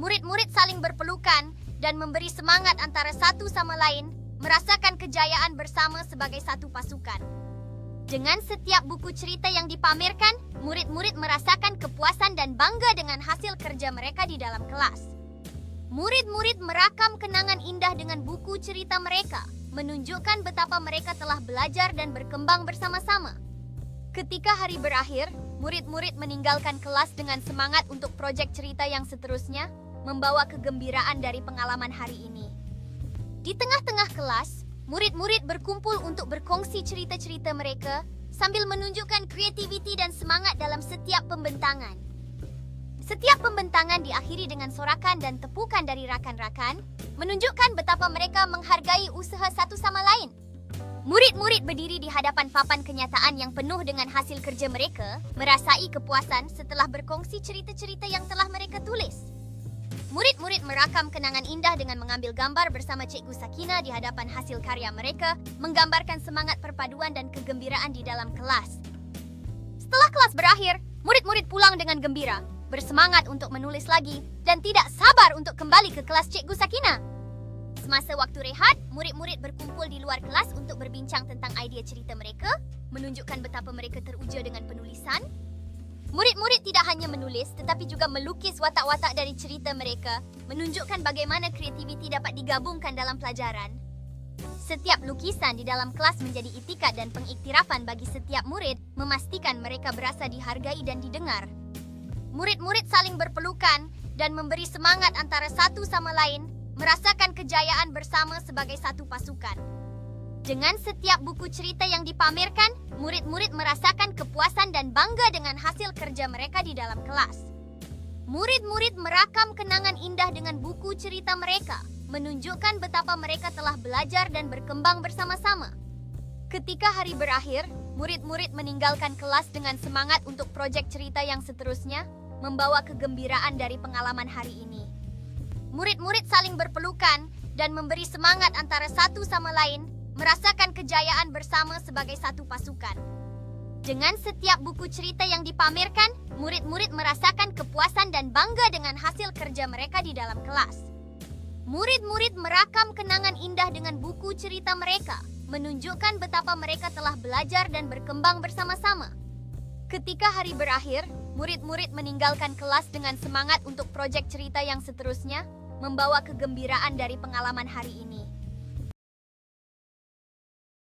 murid-murid saling berpelukan dan memberi semangat antara satu sama lain, merasakan kejayaan bersama sebagai satu pasukan. Dengan setiap buku cerita yang dipamerkan, murid-murid merasakan kepuasan dan bangga dengan hasil kerja mereka di dalam kelas. Murid-murid merakam kenangan indah dengan buku cerita mereka, menunjukkan betapa mereka telah belajar dan berkembang bersama-sama. Ketika hari berakhir, murid-murid meninggalkan kelas dengan semangat untuk proyek cerita yang seterusnya, membawa kegembiraan dari pengalaman hari ini. Di tengah-tengah kelas, murid-murid berkumpul untuk berkongsi cerita-cerita mereka sambil menunjukkan kreativiti dan semangat dalam setiap pembentangan. Setiap pembentangan diakhiri dengan sorakan dan tepukan dari rakan-rakan, menunjukkan betapa mereka menghargai usaha satu sama lain. Murid-murid berdiri di hadapan papan kenyataan yang penuh dengan hasil kerja mereka, merasai kepuasan setelah berkongsi cerita-cerita yang telah mereka tulis. Murid-murid merakam kenangan indah dengan mengambil gambar bersama Cikgu Sakina di hadapan hasil karya mereka, menggambarkan semangat perpaduan dan kegembiraan di dalam kelas. Setelah kelas berakhir, murid-murid pulang dengan gembira, bersemangat untuk menulis lagi, dan tidak sabar untuk kembali ke kelas Cikgu Sakina. Semasa waktu rehat, murid-murid berkumpul di luar kelas untuk berbincang tentang idea cerita mereka, menunjukkan betapa mereka teruja dengan penulisan. Murid-murid tidak hanya menulis, tetapi juga melukis watak-watak dari cerita mereka, menunjukkan bagaimana kreativiti dapat digabungkan dalam pelajaran. Setiap lukisan di dalam kelas menjadi itikat dan pengiktirafan bagi setiap murid, memastikan mereka berasa dihargai dan didengar. Murid-murid saling berpelukan dan memberi semangat antara satu sama lain, merasakan kejayaan bersama sebagai satu pasukan. Dengan setiap buku cerita yang dipamerkan, murid-murid merasakan kepuasan dan bangga dengan hasil kerja mereka di dalam kelas. Murid-murid merakam kenangan indah dengan buku cerita mereka, menunjukkan betapa mereka telah belajar dan berkembang bersama-sama. Ketika hari berakhir, murid-murid meninggalkan kelas dengan semangat untuk proyek cerita yang seterusnya, membawa kegembiraan dari pengalaman hari ini. Murid-murid saling berpelukan dan memberi semangat antara satu sama lain, merasakan kejayaan bersama sebagai satu pasukan. Dengan setiap buku cerita yang dipamerkan, murid-murid merasakan kepuasan dan bangga dengan hasil kerja mereka di dalam kelas. Murid-murid merakam kenangan indah dengan buku cerita mereka, menunjukkan betapa mereka telah belajar dan berkembang bersama-sama. Ketika hari berakhir, murid-murid meninggalkan kelas dengan semangat untuk proyek cerita yang seterusnya, membawa kegembiraan dari pengalaman hari ini.